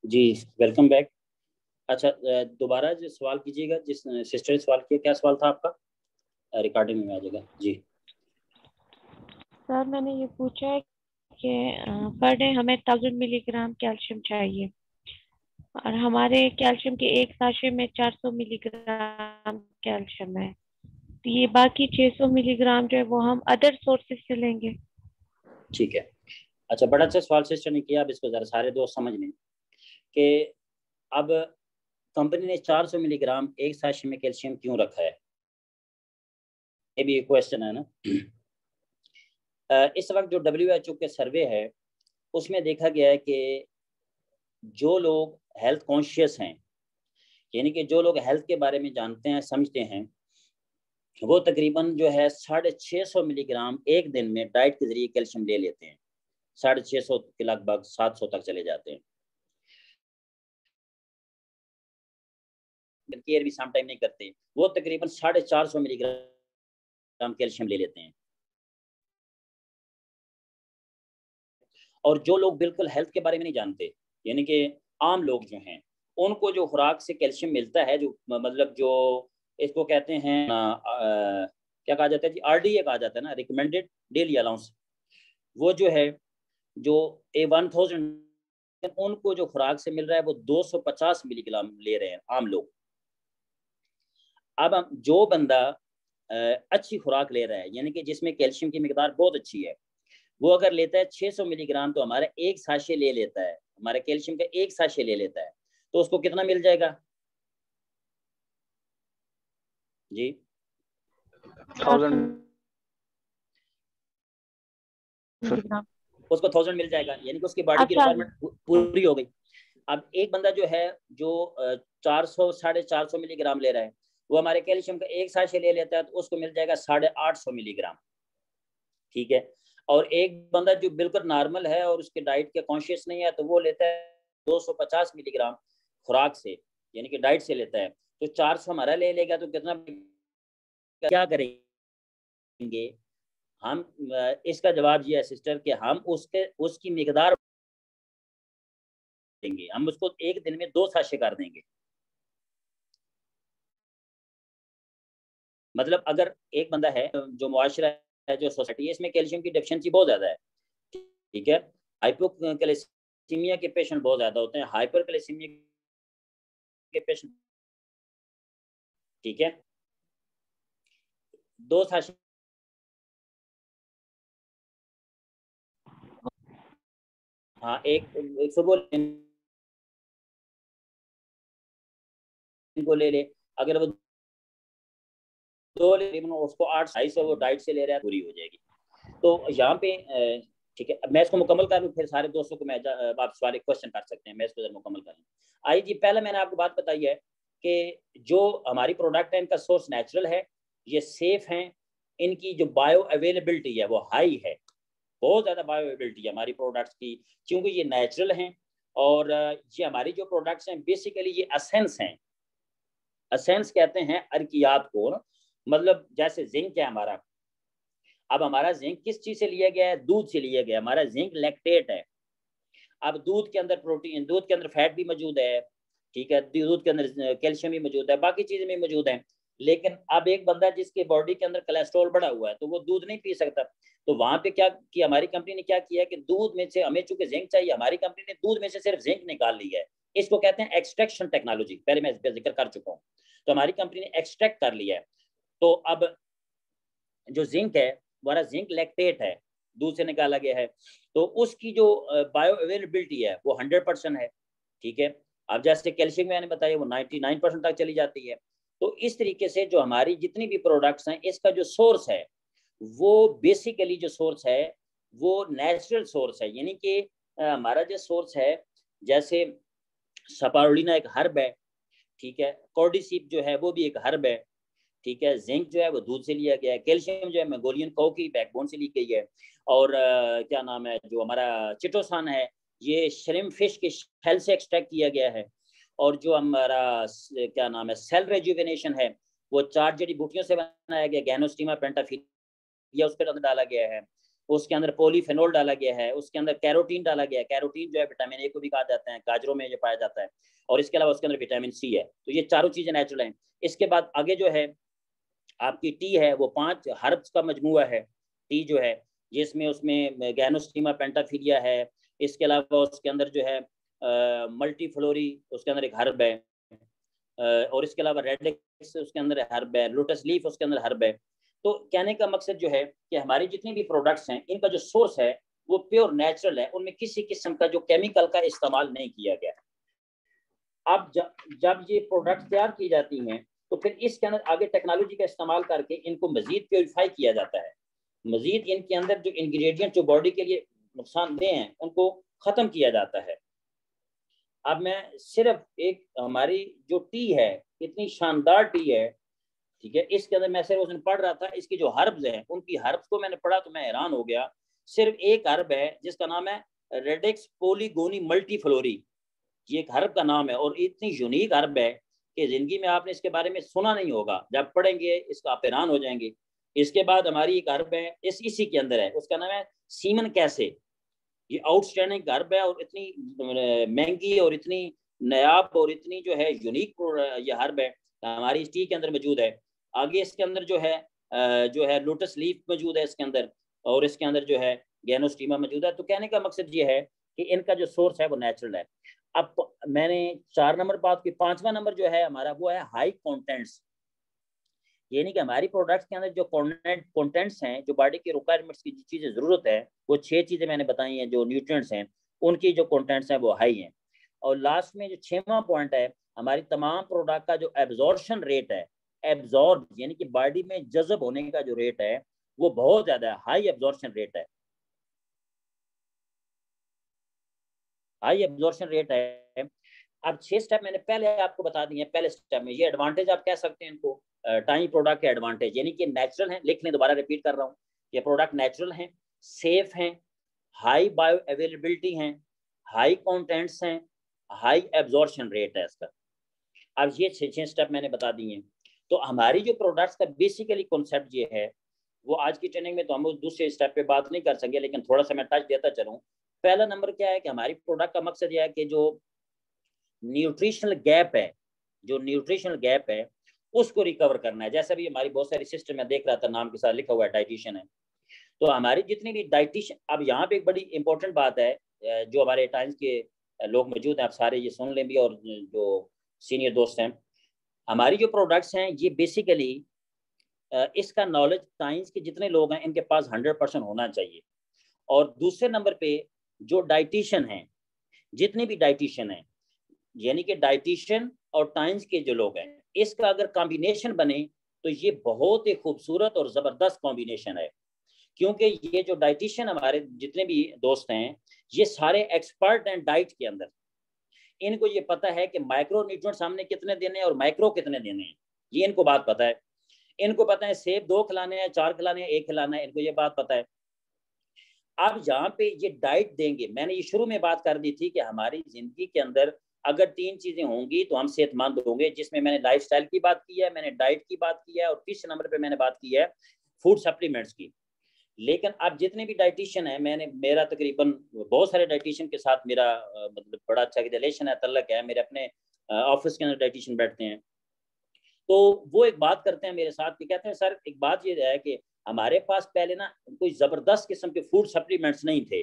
जी welcome back. अच्छा, दोबारा जो सवाल कीजिएगा, जिस सिस्टर ने सवाल किया, क्या सवाल था आपका? रिकॉर्डिंग में आ जाएगा जी। सर मैंने ये पूछा है कि पर डे हमें 1000 मिलीग्राम कैल्शियम चाहिए और हमारे कैल्शियम के एक साशे में 400 मिलीग्राम कैल्शियम है, तो ये बाकी 600 मिलीग्राम जो है वो हम अदर सोर्सेज से लेंगे। ठीक है। अच्छा, बड़ा अच्छा सवाल सिस्टर ने किया। अब इसको ज़रा सारे दोस्त समझ लें कि अब कंपनी ने 400 मिलीग्राम एक साशे में कैल्शियम क्यों रखा है। ये भी एक क्वेश्चन है ना। इस वक्त जो WHO के सर्वे है उसमें देखा गया है कि जो लोग हेल्थ कॉन्शियस हैं, यानी कि जो लोग हेल्थ के बारे में जानते हैं समझते हैं, वो तकरीबन जो है 650 मिलीग्राम एक दिन में डाइट के जरिए कैल्शियम ले लेते हैं। 650 के लगभग 700 तक चले जाते हैं। केयर भी सम टाइम नहीं करते, वो तकरीबन 450 मिलीग्राम कैल्शियम ले लेते हैं। और जो लोग बिल्कुल हेल्थ के बारे में नहीं जानते, यानी कि आम लोग जो हैं, उनको जो खुराक से कैल्शियम मिलता है, जो मतलब जो इसको कहते हैं क्या कहा जाता है जी, RDA कहा जाता है ना, रिकमेंडेड डेली अलाउंस, वो जो है जो A1000 उनको जो खुराक से मिल रहा है वो 250 मिलीग्राम ले रहे हैं आम लोग। अब जो बंदा अच्छी खुराक ले रहा है, यानी कि जिसमें कैल्शियम की मिकदार बहुत अच्छी है, वो अगर लेता है 600 मिलीग्राम, तो हमारा एक साशे ले लेता है, हमारे कैल्शियम का एक साशे ले लेता है, तो उसको कितना मिल जाएगा जी? 1000 मिलीग्राम। उसको 1000 मिल जाएगा, यानी कि उसकी बॉडी की अच्छा। रिक्वायरमेंट पूरी हो गई। अब एक बंदा जो है जो 400 450 मिलीग्राम ले रहा है, वो हमारे कैल्शियम का एक साशे ले लेता है, तो उसको मिल जाएगा 850 मिलीग्राम। ठीक है। और एक बंदा जो बिल्कुल नॉर्मल है और उसके डाइट के कॉन्शियस नहीं है, तो वो लेता है 250 मिलीग्राम खुराक से, यानी कि डाइट से लेता है, तो 400 हमारा ले लेगा, तो कितना क्या करेंगे हम? इसका जवाब ये है सिस्टर कि हम उसकी मिकदार देंगे, हम उसको एक दिन में 2 साशे कर देंगे। मतलब अगर एक बंदा है, जो मुआशरा है, जो सोसाइटी है, इसमें कैल्शियम की डेफिशिएंसी बहुत ज़्यादा है, ठीक है, हाइपोकैलेसीमिया के पेशेंट बहुत ज़्यादा होते हैं, हाइपरकैलेसीमिया के पेशेंट, ठीक है, 2 साशे हाँ, एक सुबह को ले ले, अगर वो 2 ले, उसको 8 250 वो डाइट से ले रहा है, पूरी हो जाएगी। तो यहाँ पे ठीक है, अब मैं इसको मुकम्मल कर लूँ, फिर सारे दोस्तों को मैं आप सवाल क्वेश्चन कर सकते हैं, मैं इसको जरा मुकम्मल कर लूँ। आई जी, पहले मैंने आपको बात बताई है कि जो हमारी प्रोडक्ट है इनका सोर्स नेचुरल है, ये सेफ हैं, इनकी जो बायो अवेलेबिलिटी है वो हाई है, बहुत ज़्यादा बायो अवेलेबिलिटी है हमारी प्रोडक्ट्स की, क्योंकि ये नेचुरल हैं। और ये हमारी जो प्रोडक्ट्स हैं बेसिकली ये असेंस हैं। असेंस कहते हैं अर्कियात को ना, मतलब जैसे जिंक है हमारा, अब हमारा जिंक किस चीज से लिया गया है? दूध से लिया गया है, हमारा जिंक लैक्टेट है। अब दूध के अंदर प्रोटीन, दूध के अंदर फैट भी मौजूद है, ठीक है, दूध के अंदर कैल्शियम भी मौजूद है, बाकी चीजें भी मौजूद हैं। लेकिन अब एक बंदा जिसके बॉडी के अंदर कोलेस्ट्रॉल बढ़ा हुआ है, तो वो दूध नहीं पी सकता। तो वहां पे क्या किया हमारी कंपनी ने, क्या किया कि दूध में से, हमें चूंकि जिंक चाहिए, हमारी कंपनी ने दूध में से सिर्फ जिंक निकाल ली है। इसको कहते हैं एक्सट्रैक्शन टेक्नोलॉजी, पहले मैं इस पर जिक्र कर चुका हूँ। तो हमारी कंपनी ने एक्सट्रैक्ट कर लिया है। तो अब जो जिंक है, हमारा जिंक लैक्टेट है, दूध से निकाला गया है, तो उसकी जो बायो अवेलेबिलिटी है वो 100% है, ठीक है। अब जैसे कैल्शियम मैंने बताया वो 99% तक चली जाती है। तो इस तरीके से जो हमारी जितनी भी प्रोडक्ट्स हैं, इसका जो सोर्स है वो बेसिकली जो सोर्स है वो नेचुरल सोर्स है, यानी कि हमारा जो सोर्स है, जैसे सपारोलिना एक हर्ब है, ठीक है, कॉर्डिसीप जो है वो भी एक हर्ब है, ठीक है, जिंक जो है वो दूध से लिया गया है, कैल्शियम जो है मंगोलियन काऊ की बैकबोन से ली गई है, और क्या नाम है, जो हमारा चिटोसान है, ये श्रिम्प फिश के शेल से एक्सट्रैक्ट किया गया है। और जो हमारा क्या नाम है, सेल रेजुवेनेशन है, वो 4 जड़ी बूटियों से बनाया गया, गैनोस्टिमा पेंटाफिलिया उस पर डाला गया है। उसके अंदर पॉलीफेनोल डाला गया है, उसके अंदर कैरोटीन डाला गया है। कैरोटीन जो है विटामिन ए को भी कहा जाता है, गाजरों में जो पाया जाता है, और इसके अलावा उसके अंदर विटामिन सी है। तो ये चारों चीजें नेचुरल हैं। इसके बाद आगे जो है आपकी टी है, वो 5 हर्ब्स का मजमुआ है टी जो है, जिसमें उसमें गैनोस्टीमा पेंटाफिलिया है, इसके अलावा उसके अंदर जो है मल्टीफ्लोरी उसके अंदर एक हर्ब है, और इसके अलावा रेडेक्स उसके अंदर हर्ब है, लोटस लीफ उसके अंदर हर्ब है। तो कहने का मकसद जो है कि हमारी जितनी भी प्रोडक्ट्स हैं इनका जो सोर्स है वो प्योर नेचुरल है, उनमें किसी किस्म का जो केमिकल का इस्तेमाल नहीं किया गया। अब जब ये प्रोडक्ट्स तैयार की जाती हैं तो फिर इसके अंदर आगे टेक्नोलॉजी का इस्तेमाल करके इनको मजीद प्योरीफाई किया जाता है, मजीद इनके अंदर जो इंग्रेडिएंट जो बॉडी के लिए नुकसानदेह हैं उनको ख़त्म किया जाता है। अब मैं सिर्फ एक हमारी जो टी है, इतनी शानदार टी है, ठीक है, इसके अंदर मैं सिर्फ उस दिन पढ़ रहा था, इसकी जो हर्ब्स हैं उनकी हर्ब्स को मैंने पढ़ा तो मैं हैरान हो गया। सिर्फ एक हर्ब है जिसका नाम है रेडेक्स पोलीगोनी मल्टीफ्लोरी, ये एक हर्ब का नाम है, और इतनी यूनिक हर्ब है कि जिंदगी में आपने इसके बारे में सुना नहीं होगा, जब पढ़ेंगे इसका आप हैरान हो जाएंगे। इसके बाद हमारी एक हर्ब है इसी के अंदर है, उसका नाम है सीमन कैसे। ये आउटस्टैंडिंग हर्ब है और इतनी महंगी और इतनी नायाब और इतनी जो है यूनिक ये हर्ब है, हमारी टी के अंदर मौजूद है। आगे इसके अंदर जो है लोटस लीफ मौजूद है इसके अंदर, और इसके अंदर जो है गैनोस्टीमा मौजूद है। तो कहने का मकसद ये है कि इनका जो सोर्स है वो नेचुरल है। अब मैंने 4 नंबर बात की, 5वां नंबर जो है हमारा वो है हाई कॉन्टेंट्स, यानी कि हमारी प्रोडक्ट्स के अंदर जो कंटेंट्स हैं, जो बॉडी के रिक्वायरमेंट्स की चीज़ें ज़रूरत है, वो 6 चीज़ें मैंने बताई हैं, जो न्यूट्रिएंट्स हैं उनकी जो कंटेंट्स हैं वो हाई हैं। और लास्ट में जो 6वां पॉइंट है, हमारी तमाम प्रोडक्ट का जो एब्जॉर्प्शन रेट है, एब्जॉर्ब यानी कि बॉडी में जज़ब होने का जो रेट है वो बहुत ज़्यादा है, हाई एब्जॉर्प्शन रेट है, हाई एब्जॉर्प्शन रेट है। अब 6 स्टेप मैंने पहले आपको बता दिए हैं। पहले स्टेप में ये एडवांटेज आप कह सकते हैं इनको, टाइम प्रोडक्ट के एडवांटेज, यानी कि नेचुरल है, लिख लें, दोबारा रिपीट कर रहा हूँ, ये प्रोडक्ट नेचुरल हैं, सेफ हैं, हाई बायो अवेलेबिलिटी हैं, हाई कंटेंट्स हैं, हाई एब्जॉर्प्शन रेट है इसका। अब ये 6 स्टेप मैंने बता दिए। तो हमारी जो प्रोडक्ट्स का बेसिकली कॉन्सेप्ट ये है, वो आज की ट्रेनिंग में तो हम उस दूसरे स्टेप पे बात नहीं कर सकेंगे, लेकिन थोड़ा सा मैं टच देता चलूँ। पहला नंबर क्या है कि हमारी प्रोडक्ट का मकसद यह है कि जो न्यूट्रिशनल गैप है, जो न्यूट्रिशनल गैप है उसको रिकवर करना है। जैसे भी हमारी बहुत सारी सिस्टम में देख रहा था, नाम के साथ लिखा हुआ है डाइटिशियन है, तो हमारी जितनी भी डाइटिशियन, अब यहाँ पे एक बड़ी इंपॉर्टेंट बात है, जो हमारे टाइम्स के लोग मौजूद हैं, आप सारे ये सुन लें भी, और जो सीनियर दोस्त हैं, हमारी जो प्रोडक्ट्स हैं ये बेसिकली इसका नॉलेज टाइम्स के जितने लोग हैं इनके पास 100% होना चाहिए। और दूसरे नंबर पे जो डाइटिशियन हैं, जितने भी डाइटिशियन हैं, यानी कि डाइटिशियन और टाइम्स के जो लोग हैं, इसका अगर कॉम्बिनेशन बने तो ये बहुत ही खूबसूरत और ज़बरदस्त कॉम्बिनेशन है। क्योंकि ये जो डाइटिशियन हमारे जितने भी दोस्त हैं ये सारे एक्सपर्ट हैं डाइट के अंदर, इनको ये पता है कि माइक्रो न्यूट्रिएंट्स हमने कितने देने हैं और माइक्रो कितने देने हैं, ये इनको बात पता है। इनको पता है सेब 2 खिलाने हैं, 4 खिलाने हैं, 1 खिलाना है, इनको ये बात पता है। अब जहाँ पे ये डाइट देंगे, मैंने ये शुरू में बात कर दी थी कि हमारी जिंदगी के अंदर अगर 3 चीजें होंगी तो हम सेहतमंद होंगे, जिसमें मैंने लाइफस्टाइल की बात की है, मैंने डाइट की बात की है, और तीसरे नंबर पे मैंने बात की है फूड सप्लीमेंट्स की। लेकिन अब जितने भी डाइटिशियन है, मेरा तकरीबन बहुत सारे डाइटिशियन के साथ मेरा मतलब बड़ा अच्छा रिलेशन है, तल्लक है, मेरे अपने ऑफिस के अंदर डाइटिशियन बैठते हैं, तो वो एक बात करते हैं मेरे साथ कि कहते हैं सर एक बात ये है कि हमारे पास पहले ना कोई ज़बरदस्त किस्म के फूड सप्लीमेंट्स नहीं थे,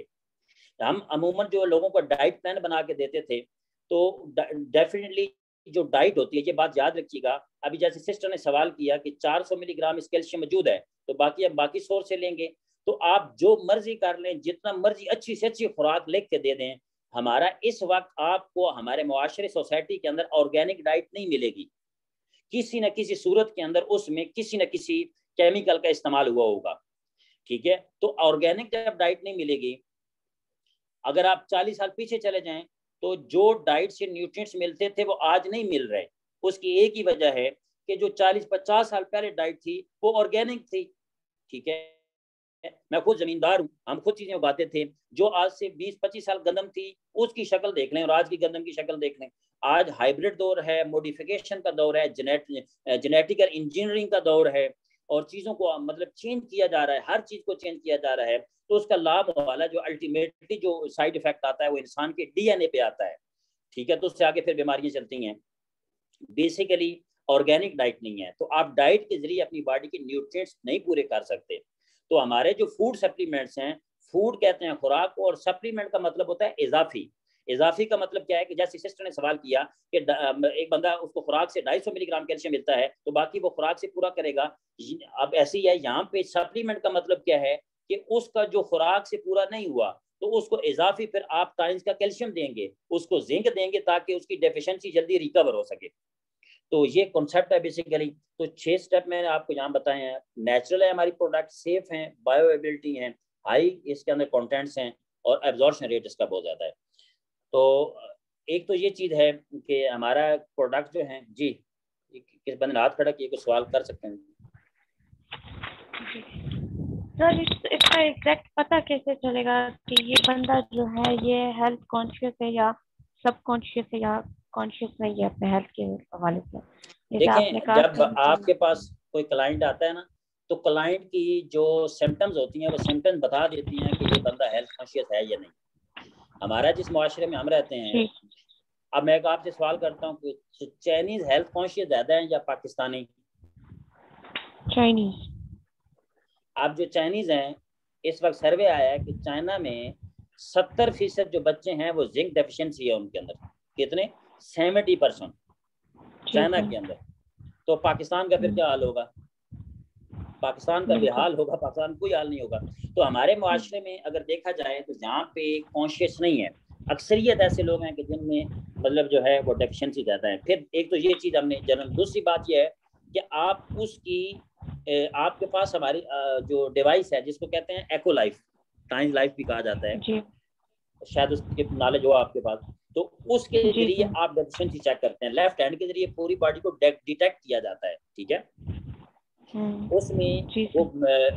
हम अमूमन जो लोगों को डाइट प्लान बना के देते थे, तो डेफिनेटली जो डाइट होती है, ये बात याद रखिएगा, अभी जैसे सिस्टर ने सवाल किया कि 400 मिलीग्राम इस कैल्शियम मौजूद है, तो बाकी अब बाकी सोर्स से लेंगे, तो आप जो मर्जी कर लें, जितना मर्जी अच्छी से अच्छी खुराक लिख के दे दें, हमारा इस वक्त आपको हमारे मुआशरे सोसाइटी के अंदर ऑर्गेनिक डाइट नहीं मिलेगी, किसी न किसी सूरत के अंदर उसमें किसी न किसी केमिकल का इस्तेमाल हुआ होगा, ठीक है। तो ऑर्गेनिक जब डाइट नहीं मिलेगी, अगर आप 40 साल पीछे चले जाएं तो जो डाइट से न्यूट्रिएंट्स मिलते थे वो आज नहीं मिल रहे। उसकी एक ही वजह है कि जो 40-50 साल पहले डाइट थी वो ऑर्गेनिक थी, ठीक है। मैं खुद जमींदार हूँ, हम खुद चीजें उगाते थे। जो आज से 20-25 साल गंदम थी उसकी शक्ल देख लें और आज की गंदम की शक्ल देख लें। आज हाइब्रिड दौर है, मॉडिफिकेशन का दौर है, जेनेटिकल इंजीनियरिंग का दौर है, और चीज़ों को मतलब चेंज किया जा रहा है, हर चीज़ को चेंज किया जा रहा है, तो उसका लाभ वाला जो अल्टीमेटली जो साइड इफेक्ट आता है वो इंसान के डीएनए पे आता है, ठीक है। तो उससे आगे फिर बीमारियां चलती हैं। बेसिकली ऑर्गेनिक डाइट नहीं है, तो आप डाइट के जरिए अपनी बॉडी के न्यूट्रिएंट्स नहीं पूरे कर सकते। तो हमारे जो फूड सप्लीमेंट्स हैं, फूड कहते हैं खुराक को, और सप्लीमेंट का मतलब होता है इजाफी। इजाफी का मतलब क्या है कि जैसे सिस्टर ने सवाल किया कि एक बंदा उसको खुराक से 250 मिलीग्राम कैल्शियम मिलता है तो बाकी वो खुराक से पूरा करेगा। अब ऐसे ही है यहाँ पे, सप्लीमेंट का मतलब क्या है कि उसका जो खुराक से पूरा नहीं हुआ तो उसको इजाफी फिर आप टाइम्स का कैल्शियम देंगे, उसको जिंक देंगे ताकि उसकी डेफिशिएंसी जल्दी रिकवर हो सके। तो ये कॉन्सेप्ट है बेसिकली। तो 6 स्टेप मैंने आपको यहाँ बताए हैं। नेचुरल है हमारी प्रोडक्ट, सेफ हैं, बायोएबिलिटी हैं, हाई इसके अंदर कंटेंट्स हैं, और एब्जॉर्प्शन रेट इसका बहुत ज़्यादा है। तो एक तो ये चीज़ है कि हमारा प्रोडक्ट जो है जी, किस बंदे ने हाथ खड़ा किए, कुछ सवाल कर सकते हैं। सर इसका एग्जैक्ट पता कैसे चलेगा कि ये बंदा जो है ये हेल्थ कॉन्शियस है या सब कॉन्शियस है या कॉन्शियस नहीं है अपने हेल्थ के हवाले से? देखें, जब आपके पास कोई क्लाइंट आता है ना, तो क्लाइंट की जो सिम्टम्स होती हैं वो सिम्टम्स बता देती हैं कि ये बंदा हेल्थ कॉन्शियस है या नहीं। हमारा जिस मुआशरे में हम रहते हैं, अब मैं आपसे सवाल करता हूँ कि चाइनीज हेल्थ कॉन्शियस ज़्यादा है या पाकिस्तानी? चाइनीज। आप जो चाइनीज हैं, इस वक्त सर्वे आया है कि चाइना में 70% जो बच्चे हैं वो जिंक डेफिशिएंसी है उनके अंदर। कितने? 70% चाइना के अंदर। तो पाकिस्तान का फिर क्या हाल होगा? पाकिस्तान का बेहाल होगा, पाकिस्तान कोई हाल नहीं होगा। तो हमारे मुआशरे में अगर देखा जाए तो जहाँ पे कॉन्शियस नहीं है, अक्सरियत ऐसे लोग हैं कि जिनमें मतलब जो है वो डेफिशिएंसी ज़्यादा है। फिर एक तो ये चीज़ हमने जनरल। दूसरी बात ये है कि आप उसकी आपके पास हमारी जो डिवाइस है जिसको कहते हैं एको लाइफ, टाइम लाइफ भी कहा जाता है, शायद उसके नॉलेज हो आपके पास, तो उसके जरिए आप डेफिशिएंसी चेक करते हैं। लेफ्ट हैंड के जरिए पूरी बॉडी को डिटेक्ट किया जाता है, ठीक है। उसमें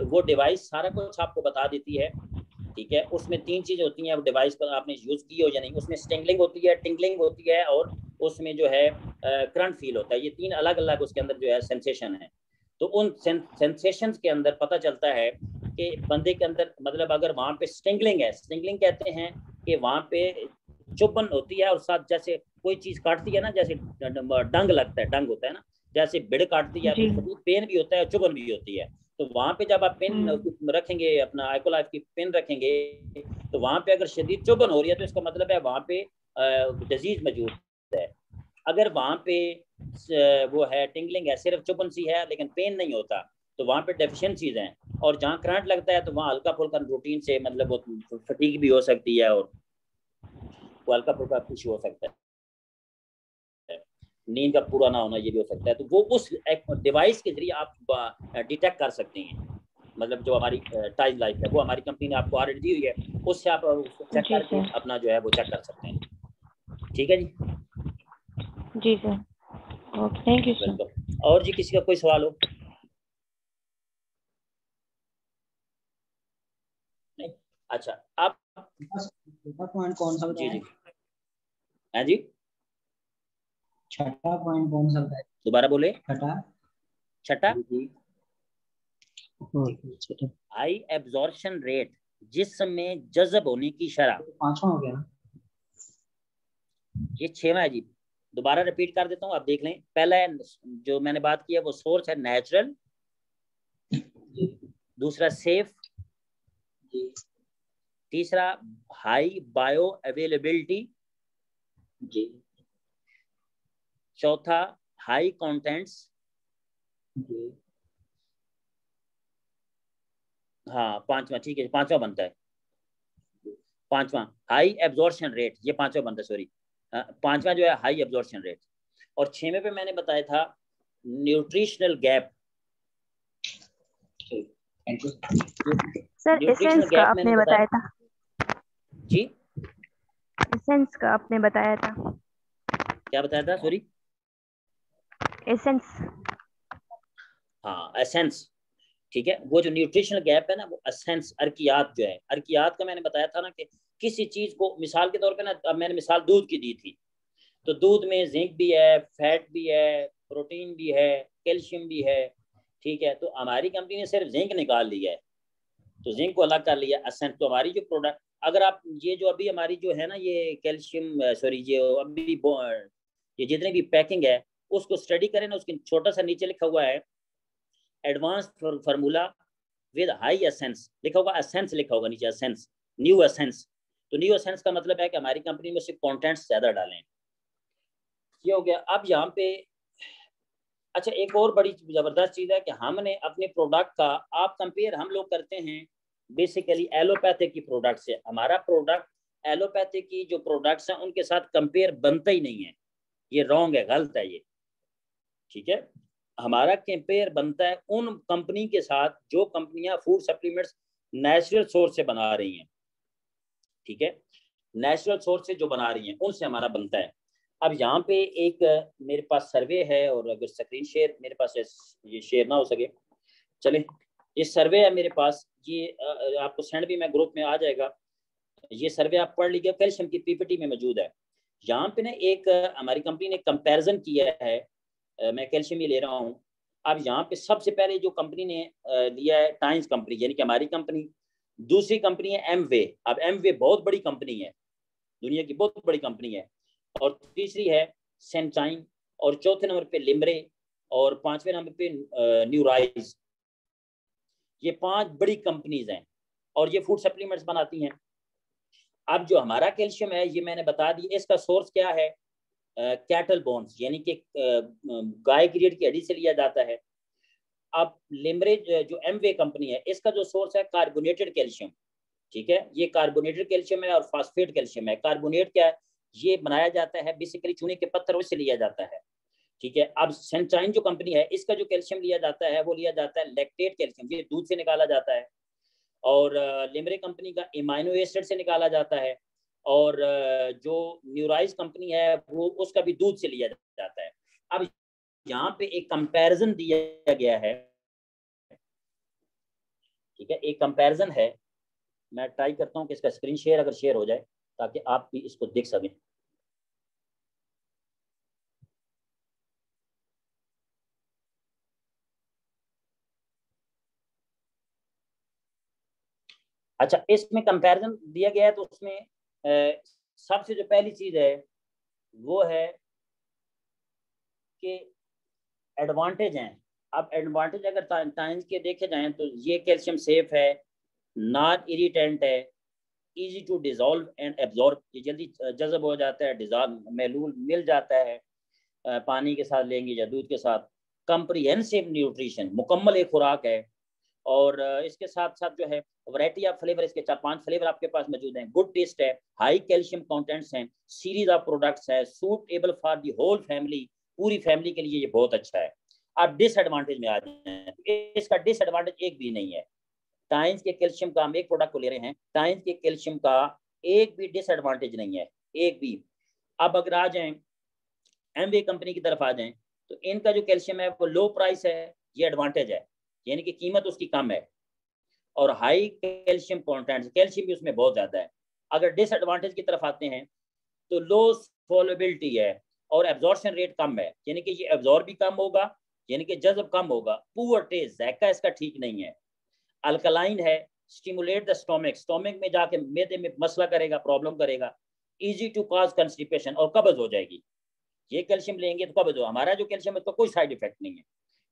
वो डिवाइस सारा कुछ आपको बता देती है, ठीक है। उसमें 3 चीज़ें होती हैं, वो डिवाइस पर आपने यूज़ की हो या नहीं। उसमें स्टिंगलिंग होती है, टिंगलिंग होती है, और उसमें जो है करंट फील होता है। ये 3 अलग अलग उसके अंदर जो है सेंसेशन है। तो उन सेंसेशंस के अंदर पता चलता है कि बंदे के अंदर, मतलब अगर वहाँ पे स्टिंगलिंग है, स्टिंगलिंग कहते हैं कि वहाँ पे चुभन होती है और साथ जैसे कोई चीज़ काटती है ना, जैसे डंग लगता है, डंग होता है ना, जैसे बिड़ काटती है तो शदीद पेन भी होता है, चुभन भी होती है। तो वहाँ पे जब आप पेन रखेंगे, अपना एकोलाइफ की पेन रखेंगे, तो वहाँ पे अगर शदीद चुभन हो रही है तो इसका मतलब है वहाँ पे डिजीज मौजूद है। अगर वहाँ पे वो है टिंगलिंग है, सिर्फ चुभन सी है लेकिन पेन नहीं होता, तो वहाँ पे डेफिशिएंसीज हैं। और जहाँ करंट लगता है तो वहाँ हल्का फुल्का रूटीन से मतलब वो फटीग भी हो सकती है और वो हल्का फुल्का कुछ हो सकता है, नींद का पूरा ना होना ये भी हो सकता है। तो वो उस डिवाइस के जरिए आप डिटेक्ट कर सकते हैं। मतलब जो हमारी टाइम लाइफ है वो हमारी कंपनी ने आपको ऑलरेडी दी हुई है, उससे आप उसको चेक करके अपना जो है वो चेक कर सकते हैं। ठीक है जी? जी sir, okay, thank you sir. और जी किसी का कोई सवाल हो? नहीं? अच्छा, आप छठा पॉइंट कौन सा जी जी हाँ जी, छठा पॉइंट कौन सा है? दोबारा बोले। छठा हाई एब्जॉर्प्शन रेट, जिस्म में जज़ब होने की शरह। पांचवा हो गया ना? ये 6वां है जी। दोबारा रिपीट कर देता हूँ, आप देख लें। पहला है जो मैंने बात की है वो सोर्स है नेचुरल, दूसरा सेफ, तीसरा हाई बायो अवेलेबिलिटी, चौथा हाई कंटेंट्स, हाँ पांचवा, ठीक है पांचवा बनता है, पांचवा हाई एब्जॉर्प्शन रेट, ये पांचवा बनता है, सॉरी पांचवा जो है हाई एब्जॉर्प्शन रेट। और 6वें पे मैंने बताया था न्यूट्रिशनल गैप। सर एसेंस का आपने बताया था जी, एसेंस का आपने बताया था। क्या बताया था? Sorry, essence. हाँ एसेंस, ठीक है। वो जो न्यूट्रिशनल गैप है ना, वो एसेंस, अर्कियात जो है, अर्कियात का मैंने बताया था ना कि किसी चीज को, मिसाल के तौर पे ना, अब मैंने मिसाल दूध की दी थी, तो दूध में जिंक भी है, फैट भी है, प्रोटीन भी है, कैल्शियम भी है, ठीक है, तो हमारी कंपनी ने सिर्फ जिंक निकाल लिया है, तो जिंक को अलग कर लिया एसेंस। तो हमारी जो प्रोडक्ट, अगर आप ये जो अभी हमारी जो है ना ये कैल्शियम सॉरी ये अभी ये जितनी भी पैकिंग है उसको स्टडी करें ना, उसके छोटा सा नीचे लिखा हुआ है advance formula with high essence, लिखा होगा एसेंस, लिखा होगा नीचे एसेंस, न्यू एसेंस। तो न्यू एसेंस का मतलब है कि हमारी कंपनी में सिर्फ कॉन्टेंट्स ज्यादा डालें। ये हो गया। अब यहाँ पे अच्छा एक और बड़ी जबरदस्त चीज है कि हमने अपने प्रोडक्ट का, आप कंपेयर हम लोग करते हैं बेसिकली एलोपैथिक की प्रोडक्ट से। हमारा प्रोडक्ट एलोपैथिक की जो प्रोडक्ट्स हैं उनके साथ कंपेयर बनता ही नहीं है, ये रॉन्ग है, गलत है ये, ठीक है। हमारा कंपेयर बनता है उन कंपनी के साथ जो कंपनियां फूड सप्लीमेंट्स नेचुरल सोर्स से बना रही हैं, ठीक है, नेचुरल सोर्स से जो बना रही हैं उनसे हमारा बनता है। अब यहाँ पे एक मेरे पास सर्वे है, और अगर स्क्रीन शेयर मेरे पास ये शेयर ना हो सके, चले, ये सर्वे है मेरे पास, ये आपको सेंड भी मैं ग्रुप में आ जाएगा। ये सर्वे आप पढ़ लीजिए, कैल्शियम की पीपीटी में मौजूद है। यहाँ पे ना एक हमारी कंपनी ने कंपैरिजन किया है, मैं कैल्शियम ही ले रहा हूँ। अब यहाँ पे सबसे पहले जो कंपनी ने लिया है टाइम्स कंपनी, यानी कि हमारी कंपनी। दूसरी कंपनी है एमवे। अब एमवे बहुत बड़ी कंपनी है, दुनिया की बहुत बड़ी कंपनी है। और तीसरी है सेंटाइन, और चौथे नंबर पे लिमरे, और पांचवें नंबर पे न्यूराइज। ये 5 बड़ी कंपनीज हैं और ये फूड सप्लीमेंट्स बनाती हैं। अब जो हमारा कैल्शियम है ये मैंने बता दी, इसका सोर्स क्या है, कैटल बोन्स, यानी कि गाय की रीढ़ की हड्डी से लिया जाता है। अब लिमरेज जो एमवे कंपनी है, इसका जो सोर्स है कार्बोनेटेड कैल्शियम, ठीक है, ये कार्बोनेटेड कैल्शियम है और फास्फेट कैल्शियम है। कार्बोनेट क्या है, ये बनाया जाता है बेसिकली चूने के पत्थरों से लिया जाता है, ठीक है। अब सेंचाइन जो कंपनी है, इसका जो कैल्शियम लिया जाता है वो लिया जाता है लैक्टेट कैल्शियम, ये दूध से निकाला जाता है। और लिमरे कंपनी का इमाइनो एसिड से निकाला जाता है। और जो न्यूराइज कंपनी है वो उसका भी दूध से लिया जाता है। अब यहाँ पे एक कंपैरिजन दिया गया है, ठीक है, एक कंपैरिजन है। मैं ट्राई करता हूँ कि इसका स्क्रीन शेयर अगर शेयर हो जाए ताकि आप भी इसको देख सकें। अच्छा, इसमें कंपैरिजन दिया गया है, तो उसमें सबसे जो पहली चीज है वो है कि एडवांटेज हैं। अब एडवांटेज अगर टाइम्स के देखे जाएं तो ये कैल्शियम सेफ है, नॉन इरिटेंट है, easy to dissolve and absorb, ये जल्दी जज़ब हो जाता है, डिजॉल्व महलूल मिल जाता है पानी के साथ लेंगे या दूध के साथ। कंप्रिहेंसिव न्यूट्रिशन, मुकम्मल एक खुराक है। और इसके साथ साथ जो है वैरायटी ऑफ फ्लेवर, इसके 4-5 फ्लेवर आपके पास मौजूद हैं। गुड टेस्ट है, हाई कैल्शियम कंटेंट्स हैं, सीरीज ऑफ प्रोडक्ट्स है, suitable for the whole family, पूरी फैमिली के लिए ये बहुत अच्छा है। आप डिसएडवांटेज में आ जाए, इसका डिसएडवांटेज एक भी नहीं है। टाइम्स के कैल्शियम का, हम एक प्रोडक्ट को ले रहे हैं, टाइम्स के कैल्शियम का एक भी डिसएडवांटेज नहीं है, एक भी। अब अगर आ जाए एमवे कंपनी की तरफ आ जाएं, तो इनका जो कैल्शियम है वो लो प्राइस है, ये एडवांटेज है, यानी कि कीमत उसकी कम है। और हाई कैल्शियम कंटेंट, कैल्शियम भी उसमें बहुत ज्यादा है। अगर डिसएडवांटेज की तरफ आते हैं तो लो सोलबिलिटी है और एब्जॉर्प्शन रेट कम है, यानी कि ये एब्जॉर्ब भी कम होगा, यानी कि जज़ब कम होगा। पुअर टेस्ट, जायका इसका ठीक नहीं है। अल्कलाइन है, स्टिमुलेट द स्टोमिक, स्टोमिक में जाके मैदे में मसला करेगा, प्रॉब्लम करेगा। इजी टू कॉज कंस्टिपेशन, और कब्ज हो जाएगी। ये कैल्शियम लेंगे तो कब्ज हो। हमारा जो कैल्शियम है उसका कोई साइड इफेक्ट नहीं है,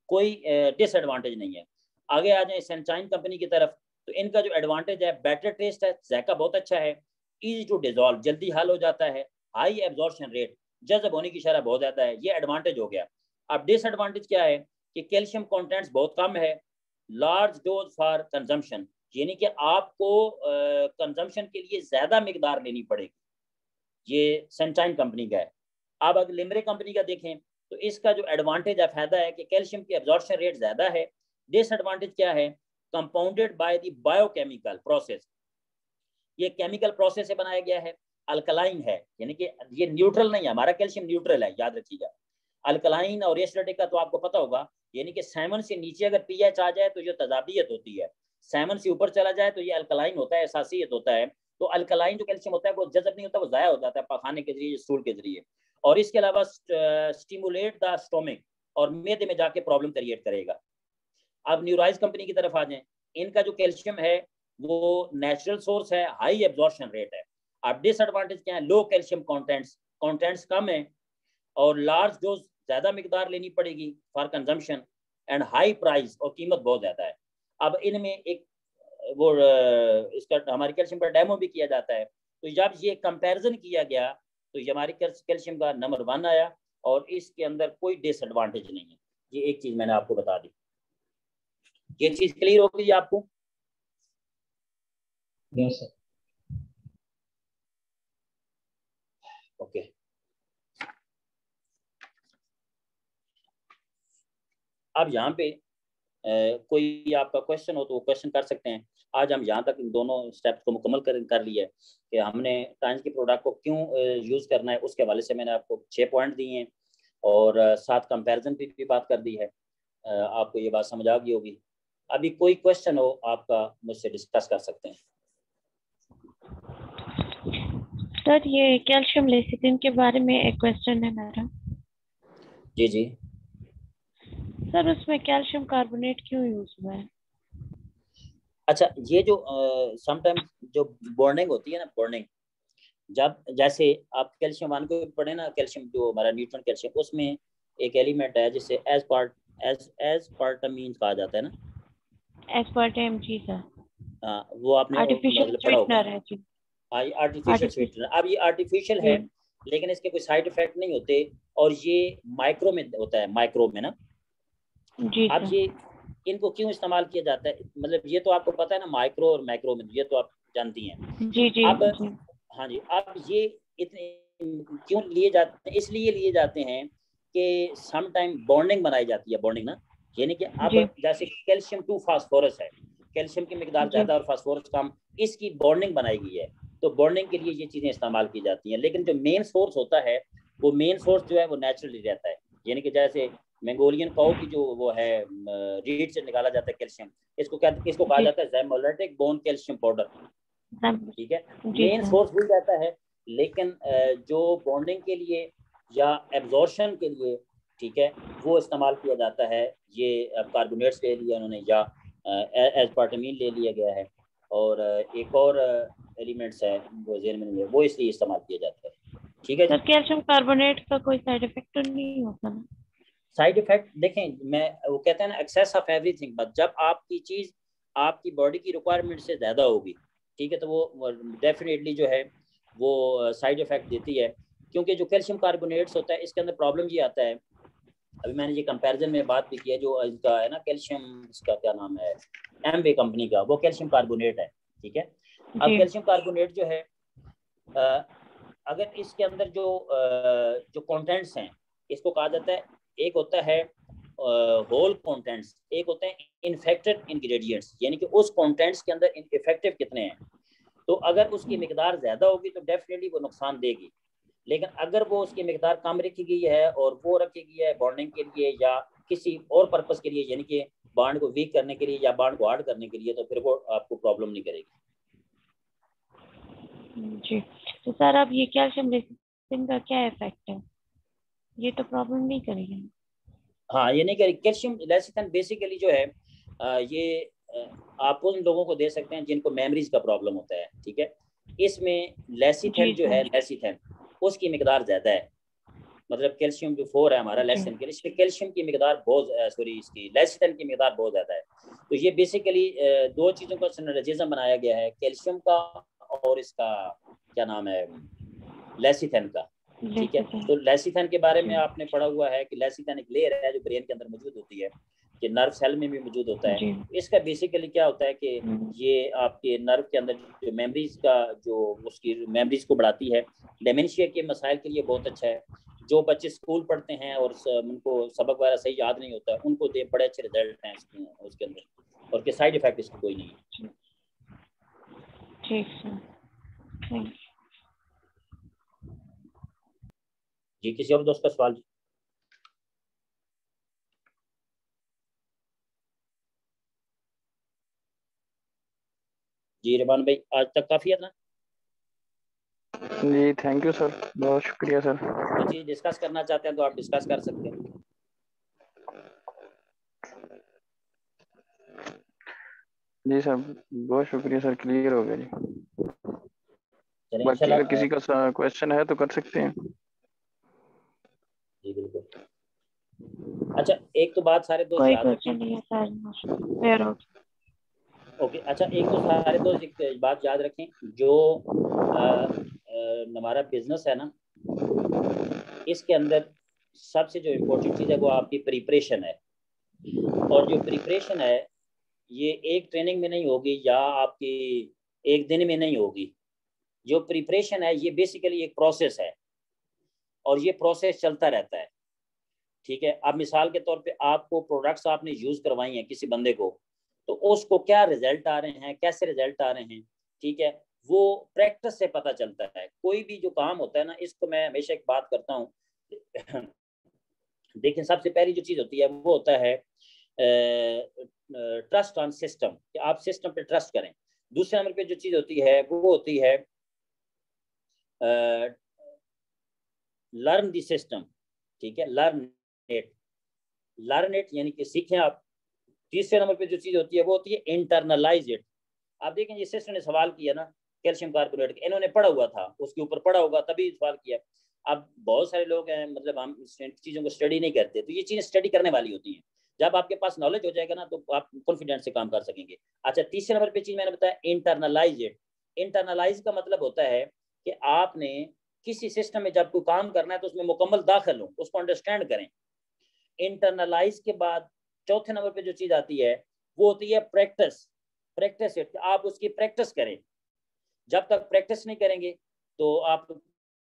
कोई डिसएडवांटेज नहीं है। आगे आ जाए सेंचाइन कंपनी की तरफ, तो इनका जो एडवांटेज है बेटर टेस्ट है, जायका बहुत अच्छा है, इजी टू डिजोल्व, जल्दी हल हो जाता है, हाई एब्जॉर्प्शन रेट, जज़ब होने की शरह बहुत ज्यादा है, ये एडवांटेज हो गया। अब डिसएडवांटेज क्या है कि कैल्शियम कंटेंट्स बहुत कम है, लार्ज डोज फॉर कंजम्पशन, यानी कि आपको कंजम्पशन के लिए ज्यादा मिकदार लेनी पड़ेगी, ये सेंचाइन कंपनी का है। अब अगर लिमरे कंपनी का देखें तो इसका जो एडवांटेज है, फायदा है कि कैल्शियम की एब्जॉर्प्शन रेट ज्यादा है। डिसएडवांटेज क्या है, compounded by the biochemical process, ये केमिकल प्रोसेस से बनाया गया है। अल्कलाइन है, यानी कि ये न्यूट्रल नहीं है, हमारा कैल्शियम न्यूट्रल है, याद रखिएगा। अल्कलाइन और एसिडिक का तो आपको पता होगा, यानी कि 7 से नीचे अगर पीएच आ जाए तो ये तजाबियत होती है, 7 से ऊपर चला जाए तो ये अल्कलाइन होता है, एसासियत होता है। तो अल्कलाइन जो कैल्शियम होता है वो जज़ब नहीं होता, वो ज़ाया हो जाता है पखाने के जरिए, स्टूल के जरिए। और इसके अलावा स्टिमुलेट द स्टोमिक, और मैदे में जाके प्रॉब्लम क्रिएट करेगा। अब न्यूराइज कंपनी की तरफ आ जाएं, इनका जो कैल्शियम है वो नेचुरल सोर्स है, हाई एब्जॉर्प्शन रेट है। अब डिसएडवांटेज क्या है, लो कैल्शियम कंटेंट्स कम है और लार्ज डोज ज्यादा मिकदार लेनी पड़ेगी for consumption and high price, और कीमत बहुत ज्यादा है। अब इनमें एक वो इसका हमारे कैल्शियम का डेमो भी किया जाता है, तो जब ये कंपैरिजन किया गया तो ये हमारी कैल्शियम का नंबर 1 आया और इसके अंदर कोई डिसएडवांटेज नहीं है। ये एक चीज मैंने आपको बता दी। ये चीज क्लियर हो गई आपको? Yes sir. ओके, अब यहाँ पे कोई आपका क्वेश्चन हो तो वो क्वेश्चन कर सकते हैं। आज हम यहाँ तक इन दोनों स्टेप्स को मुकम्मल कर लिया है कि हमने टाइम्स के प्रोडक्ट को क्यों यूज़ करना है, उसके हवाले से मैंने आपको 6 पॉइंट दिए हैं और साथ कंपैरिजन की भी बात कर दी है। आपको ये बात समझ आ गई होगी। अभी कोई क्वेश्चन हो आपका मुझसे डिस्कस कर सकते हैं। सर ये कैल्शियम लेसिथिन के बारे में एक क्वेश्चन है मेरा। जी जी सर उसमें कैल्शियम कार्बोनेट क्यों यूज हुआ है? अच्छा, ये जो समटाइम जो बॉन्डिंग होती है ना, बॉन्डिंग जब जैसे आप कैल्शियम 1 को पढ़े ना, कैल्शियम जो हमारा न्यूट्रॉन कैल्शियम, उसमें एक एलिमेंट है जिसे एस्पार्टामीन कहा जाता है ना। एस्पार्टेम, जी सर। हाँ, वो आपने आर्टिफिशियल मतलब पढ़ा होगा। स्वीटनर है जी। हाँ, ये आर्टिफिशियल स्वीटनर। अब ये आर्टिफिशियल है लेकिन इसके कोई साइड इफेक्ट नहीं होते और ये माइक्रो में होता है, माइक्रो में ना। जी अब सर। ये इनको क्यों इस्तेमाल किया जाता है, मतलब ये तो आपको पता है ना, माइक्रो और मैक्रो में, ये तो आप जानती हैं। जी जी अब जी। हाँ जी, अब ये इतने क्यों लिए जाते हैं, इसलिए लिए जाते हैं कि सम टाइम बॉन्डिंग बनाई जाती है, बॉन्डिंग ना, यानी कि अब जी जैसे कैल्शियम 2 फास्फोरस है, कैल्शियम की मिकदार जी ज्यादा और फास्फोरस कम, इसकी बॉन्डिंग बनाई गई है, तो बॉन्डिंग के लिए ये चीजें इस्तेमाल की जाती हैं। लेकिन जो मेन सोर्स होता है, वो मेन सोर्स जो है वो नेचुरली रहता है, यानी कि जैसे मंगोलियन काऊ की जो वो है रीढ़ से निकाला जाता है कैल्शियम, इसको कहा जी जाता है ज़ैमोलेटिक बोन कैल्शियम पाउडर। ठीक है, जी मेन सर। सोर्स भी रहता है, लेकिन जो बॉन्डिंग के लिए या एब्जॉर्शन के लिए, ठीक है, वो इस्तेमाल किया जाता है। ये कार्बोनेट्स ले लिया उन्होंने या एस्पार्टामीन ले लिया गया है, और एक और एलिमेंट्स है वो जेन में नहीं है, वो इसलिए इस्तेमाल किया जाता है। ठीक है सर जी। कैल्शियम कार्बोनेट का कोई साइड इफेक्ट तो नहीं होता ना? साइड इफेक्ट देखें, मैं वो कहते हैं ना, एक्सेस ऑफ एवरीथिंग, बट जब आपकी चीज़ आपकी बॉडी की रिक्वायरमेंट से ज़्यादा होगी, ठीक है, तो वो डेफिनेटली जो है वो साइड इफेक्ट देती है। क्योंकि जो कैल्शियम कार्बोनेट्स होता है इसके अंदर प्रॉब्लम ये आता है, अभी मैंने ये कंपैरिजन में बात भी की है, जो इसका है ना कैल्शियम, इसका क्या नाम है, एमवे कंपनी का, वो कैल्शियम कार्बोनेट है। ठीक है, अब जी कैल्शियम कार्बोनेट जो है अगर इसके अंदर जो कंटेंट्स हैं, इसको कहा जाता है, एक होता है होल कंटेंट्स, एक होते हैं इन्फेक्टेड इंग्रेडिएंट्स, यानी कि उस कंटेंट्स के अंदर इफेक्टिव कितने हैं। तो अगर उसकी मिकदार ज़्यादा होगी तो डेफिनेटली वो नुकसान देगी, लेकिन अगर वो उसकी मिकदार कम रखी गई है और वो रखी गई है बॉन्डिंग के लिए या किसी और पर्पस के लिए, यानी कि बॉन्ड को वीक करने के लिए या बॉन्ड को हार्ड करने के लिए, तो फिर वो आपको प्रॉब्लम नहीं करेगी। जी। तो सर अब ये कैल्शियम लेसिथिन का क्या इफेक्ट है? ये तो प्रॉब्लम नहीं करेगी? हाँ, ये नहीं करेगी। कैल्शियम लेसिथिन बेसिकली जो है ये आप उन लोगों को दे सकते हैं जिनको मेमोरीज का प्रॉब्लम होता है। ठीक है, इसमें लेसिथिन जी जो है, सर। लेसिथिन उसकी मिकदार ज़्यादा है, मतलब कैल्शियम जो 4 है हमारा जी लेसिथिन के लिए, इसमें कैल्शियम की मिकदार बहुत, सॉरी, इसकी लेसिथिन की मिकदार बहुत ज़्यादा है। तो ये बेसिकली दो चीज़ों का सिनर्जिज्म बनाया गया है, कैल्शियम का और इसका क्या नाम है, लेसिथिन का। ठीक है, लेसिथिन। तो लेसिथिन के बारे में जी आपने पढ़ा हुआ है कि लेसिथिन एक लेयर है जो ब्रेन के अंदर मौजूद होती है, कि नर्व सेल में भी मौजूद होता है। जी। इसका बेसिकली क्या होता है कि ये आपके नर्व के अंदर जो मेमोरीज का जो उसकी मेमोरीज को बढ़ाती है, डेमेंशिया के मसाइल के लिए बहुत अच्छा है। जो बच्चे स्कूल पढ़ते हैं और उनको सबक वगैरह सही याद नहीं होता, उनको दे बड़े अच्छे रिजल्ट हैं उसके अंदर, और के साइड इफेक्ट इसके कोई नहीं है। ठीक सर, थैंक यू। जी, किसी और दोस्त का सवाल? जी रहमान भाई, आज तक काफ़ी है ना? जी थैंक यू सर, बहुत शुक्रिया सर। कोई चीज़ डिस्कस करना चाहते हैं तो आप डिस्कस कर सकते हैं। जी सर, बहुत शुक्रिया सर, क्लियर हो गया जी। चलिए बाकी अगर इंशाल्लाह। किसी का क्वेश्चन है तो कर सकते हैं। जी बिल्कुल। अच्छा एक तो बात सारे दोस्त कोई याद रखें। क्वेश्चन नहीं है सर, क्लियर हो गया। ओके अच्छा, एक तो सारे दोस्त एक बात याद रखें, जो हमारा बिजनेस है ना, इसके अंदर सबसे जो इम्पोर्टेंट चीज़ है वो आपकी प्रिपरेशन है। और जो प्रिपरेशन है ये एक ट्रेनिंग में नहीं होगी या आपकी एक दिन में नहीं होगी। जो प्रिपरेशन है ये बेसिकली एक प्रोसेस है और ये प्रोसेस चलता रहता है। ठीक है, अब मिसाल के तौर पे आपको प्रोडक्ट्स आपने यूज़ करवाई हैं किसी बंदे को, तो उसको क्या रिजल्ट आ रहे हैं, कैसे रिजल्ट आ रहे हैं, ठीक है, वो प्रैक्टिस से पता चलता है। कोई भी जो काम होता है ना, इसको मैं हमेशा एक बात करता हूँ। देखिए सबसे पहली जो चीज़ होती है वो होता है ट्रस्ट ऑन सिस्टम, कि आप सिस्टम पे ट्रस्ट करें। दूसरे नंबर पे जो चीज़ होती है वो होती है लर्न द सिस्टम। ठीक है, लर्न इट यानी कि सीखें आप। तीसरे नंबर पे जो चीज़ होती है वो होती है इंटरनलाइज इट। आप देखें ये सिस्टर ने सवाल किया ना कैल्शियम कार्बोनेट, इन्होंने पढ़ा हुआ था, उसके ऊपर पढ़ा होगा तभी सवाल किया। अब बहुत सारे लोग हैं, मतलब हम चीज़ों को स्टडी नहीं करते, तो ये चीज़ें स्टडी करने वाली होती हैं। जब आपके पास नॉलेज हो जाएगा ना तो आप कॉन्फिडेंस से काम कर सकेंगे। अच्छा तीसरे नंबर पे चीज़ मैंने बताया इंटरनलाइज इट। इंटरनलाइज का मतलब होता है कि आपने किसी सिस्टम में जब कोई काम करना है तो उसमें मुकम्मल दाखिल हो, उसको अंडरस्टैंड करें। इंटरनलाइज के बाद चौथे नंबर पे जो चीज़ आती है वो होती है प्रैक्टिस। प्रैक्टिस इट, आप उसकी प्रैक्टिस करें। जब तक प्रैक्टिस नहीं करेंगे तो आप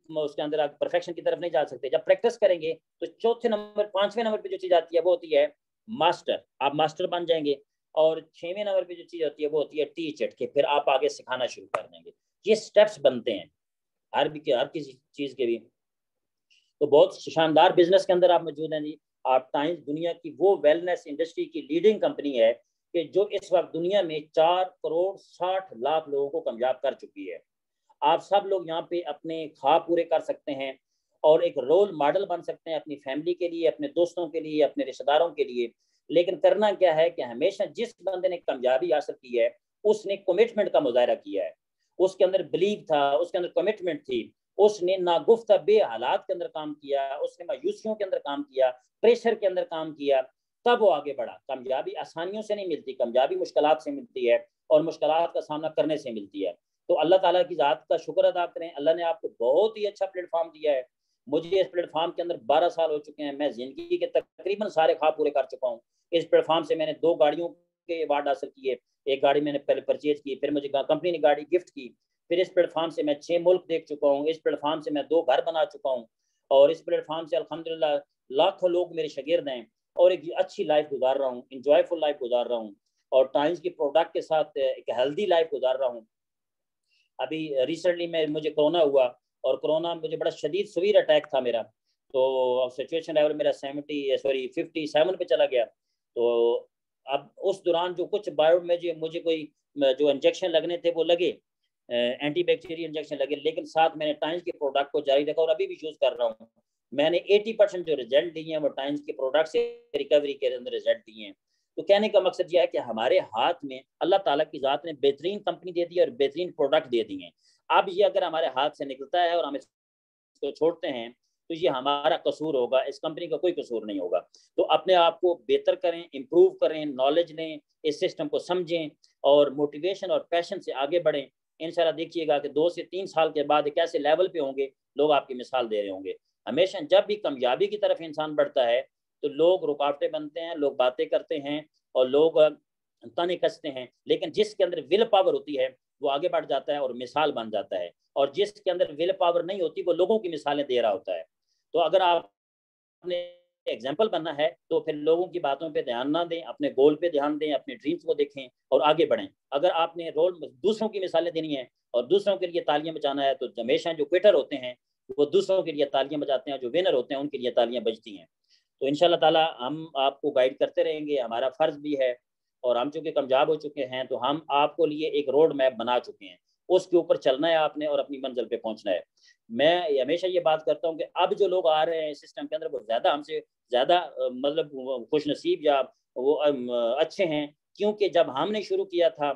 उसके अंदर आप परफेक्शन की तरफ नहीं जा सकते। जब प्रैक्टिस करेंगे तो चौथे नंबर पांचवें नंबर पे जो चीज़ आती है वो होती है मास्टर, आप मास्टर बन जाएंगे। और छवें नंबर पे जो चीज़ होती है वो होती है टीच इट, कि फिर आप आगे सिखाना शुरू कर देंगे। ये स्टेप्स बनते हैं हर किसी चीज़ के भी। तो बहुत शानदार बिजनेस के अंदर आप मौजूद हैं जी। आप टाइम्स दुनिया की वो वेलनेस इंडस्ट्री की लीडिंग कंपनी है कि जो इस वक्त दुनिया में 4,60,00,000 लोगों को कामयाब कर चुकी है। आप सब लोग यहाँ पे अपने ख्वाब पूरे कर सकते हैं और एक रोल मॉडल बन सकते हैं अपनी फैमिली के लिए, अपने दोस्तों के लिए, अपने रिश्तेदारों के लिए। लेकिन करना क्या है कि हमेशा जिस बंदे ने कामयाबी हासिल की है उसने कमिटमेंट का मुजाहरा किया है, उसके अंदर बिलीव था, उसके अंदर कमिटमेंट थी, उसने नागुफ्ता बे हालात के अंदर काम किया, उसने मायूसियों के अंदर काम किया, प्रेशर के अंदर काम किया, तब वो आगे बढ़ा। कामयाबी आसानियों से नहीं मिलती, कामयाबी मुश्किलात से मिलती है और मुश्किलात का सामना करने से मिलती है। तो अल्लाह ताला की ज़ात का शुक्र अदा करें, अल्लाह ने आपको बहुत ही अच्छा प्लेटफॉर्म दिया है। मुझे इस प्लेटफॉर्म के अंदर 12 साल हो चुके हैं, मैं ज़िंदगी के तकरीबन सारे ख्वाब पूरे कर चुका हूँ। इस प्लेटफॉर्म से मैंने 2 गाड़ियों के अवार्ड हासिल किए। एक गाड़ी मैंने पहले परचेज की, फिर मुझे कंपनी ने गाड़ी गिफ्ट की। फिर इस प्लेटफॉर्म से मैं 6 मुल्क देख चुका हूँ। इस प्लेटफॉर्म से मैं 2 घर बना चुका हूँ और इस प्लेटफॉर्म से अल्हम्दुलिल्लाह लाखों लोग मेरे शागिर्द हैं और एक अच्छी लाइफ गुजार रहा हूँ, इंजॉयफुल लाइफ गुजार रहा हूँ और टाइम्स की प्रोडक्ट के साथ एक हेल्दी लाइफ गुजार रहा हूँ। अभी रिसेंटली मैं मुझे कोरोना हुआ और कोरोना मुझे बड़ा शदीद सीवियर अटैक था मेरा। तो सिचुएशन लेवल मेरा 57 पे चला गया। तो अब उस दौरान जो कुछ बायो में मुझे कोई जो इंजेक्शन लगने थे वो लगे, एंटी बैक्टीरियल इंजेक्शन लगे, लेकिन साथ मैंने टाइम्स के प्रोडक्ट को जारी रखा और अभी भी यूज़ कर रहा हूँ। मैंने 80% जो रिजल्ट दिए हैं वो टाइम्स के प्रोडक्ट से रिकवरी के अंदर रिजल्ट दिए हैं। तो कहने का मकसद यह है कि हमारे हाथ में अल्लाह ताला की ज़ात ने बेहतरीन कंपनी दे दी और बेहतरीन प्रोडक्ट दे दिए हैं। अब ये अगर हमारे हाथ से निकलता है और हम इसको छोड़ते हैं तो ये हमारा कसूर होगा, इस कंपनी का कोई कसूर नहीं होगा। तो अपने आप को बेहतर करें, इम्प्रूव करें, नॉलेज लें, इस सिस्टम को समझें और मोटिवेशन और पैशन से आगे बढ़ें। इंशाल्लाह देखिएगा कि 2 से 3 साल के बाद एक ऐसे लेवल पे होंगे, लोग आपकी मिसाल दे रहे होंगे। हमेशा जब भी कामयाबी की तरफ इंसान बढ़ता है तो लोग रुकावटें बनते हैं, लोग बातें करते हैं और लोग ताने कसते हैं, लेकिन जिसके अंदर विल पावर होती है वो आगे बढ़ जाता है और मिसाल बन जाता है। और जिसके अंदर विल पावर नहीं होती वो लोगों की मिसालें दे रहा होता है। तो अगर आपने एग्जाम्पल बनना है तो फिर लोगों की बातों पे ध्यान ना दें, अपने गोल पे ध्यान दें, अपने ड्रीम्स को देखें और आगे बढ़ें। अगर आपने रोल दूसरों की मिसालें देनी है और दूसरों के लिए तालियां बजाना है तो हमेशा जो क्विटर होते हैं वो दूसरों के लिए तालियां बजाते हैं, जो विनर होते हैं उनके लिए तालियां बजती हैं। तो इंशाल्लाह ताला हम आपको गाइड करते रहेंगे, हमारा फ़र्ज़ भी है। और हम चूँकि कामयाब हो चुके हैं तो हम आपको लिए एक रोड मैप बना चुके हैं, उसके ऊपर चलना है आपने और अपनी मंजिल पे पहुंचना है। मैं हमेशा ये बात करता हूँ कि अब जो लोग आ रहे हैं सिस्टम के अंदर वो ज़्यादा हमसे ज़्यादा मतलब खुश नसीब या वो अच्छे हैं क्योंकि जब हमने शुरू किया था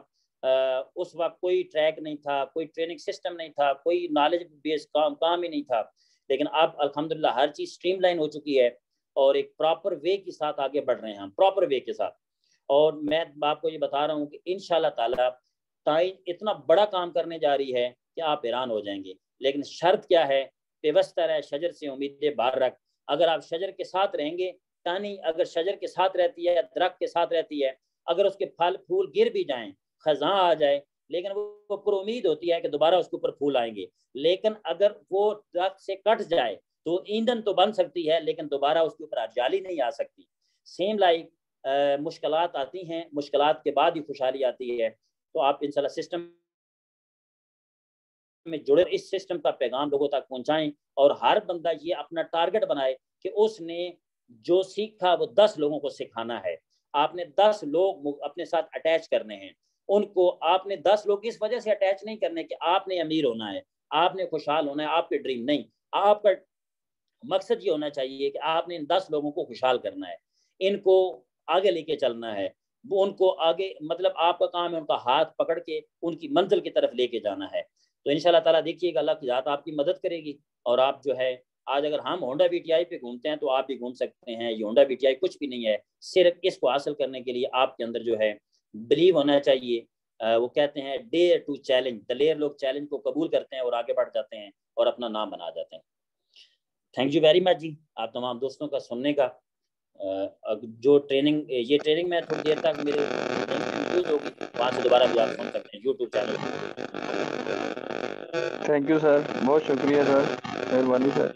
उस वक्त कोई ट्रैक नहीं था, कोई ट्रेनिंग सिस्टम नहीं था, कोई नॉलेज बेस्ड काम ही नहीं था। लेकिन अब अल्हम्दुलिल्लाह हर चीज़ स्ट्रीमलाइन हो चुकी है और एक प्रॉपर वे के साथ आगे बढ़ रहे हैं हम, प्रॉपर वे के साथ। और मैं आपको ये बता रहा हूँ कि इंशाल्लाह ताला ताई इतना बड़ा काम करने जा रही है कि आप हैरान हो जाएंगे। लेकिन शर्त क्या है? पेवस्ता रहे शजर से उम्मीदें बाहर रख। अगर आप शजर के साथ रहेंगे, टानी अगर शजर के साथ रहती है, दरख्त के साथ रहती है, अगर उसके फल फूल गिर भी जाएं, खजां आ जाए, लेकिन वो पर उम्मीद होती है कि दोबारा उसके ऊपर फूल आएंगे। लेकिन अगर वो दरख्त से कट जाए तो ईंधन तो बन सकती है, लेकिन दोबारा उसके ऊपर हरियाली नहीं आ सकती। सेम लाइक मुश्किलात आती हैं, मुश्किलात के बाद ही खुशहाली आती है। तो आप इंशाल्लाह सिस्टम में जुड़े, इस सिस्टम का पैगाम लोगों तक पहुंचाएं और हर बंदा ये अपना टारगेट बनाए कि उसने जो सीखा वो 10 लोगों को सिखाना है। आपने 10 लोग अपने साथ अटैच करने हैं। उनको आपने 10 लोग इस वजह से अटैच नहीं करने कि आपने अमीर होना है, आपने खुशहाल होना है, आपके ड्रीम नहीं। आपका मकसद ये होना चाहिए कि आपने इन 10 लोगों को खुशहाल करना है, इनको आगे लेके चलना है। वो उनको आगे, मतलब आपका काम है उनका हाथ पकड़ के उनकी मंजिल की तरफ लेके जाना है। तो इंशाल्लाह ताला देखिएगा अल्लाह की ज़ात आपकी मदद करेगी। और आप जो है, आज अगर हम होंडा बीटीआई पे घूमते हैं तो आप भी घूम सकते हैं। ये होंडा बीटीआई कुछ भी नहीं है, सिर्फ इसको हासिल करने के लिए आपके अंदर जो है बिलीव होना चाहिए। वो कहते हैं डेयर टू चैलेंज, दलेर लोग चैलेंज को कबूल करते हैं और आगे बढ़ जाते हैं और अपना नाम बना जाते हैं। थैंक यू वेरी मच जी, आप तमाम दोस्तों का सुनने का। जो ट्रेनिंग, ये ट्रेनिंग मैं थोड़ी देर तक मेरे यूज होगी, वहाँ से दोबारा भी आप सुन सकते हैं YouTube channel. Thank you sir, बहुत शुक्रिया सर, मेहरबानी सर।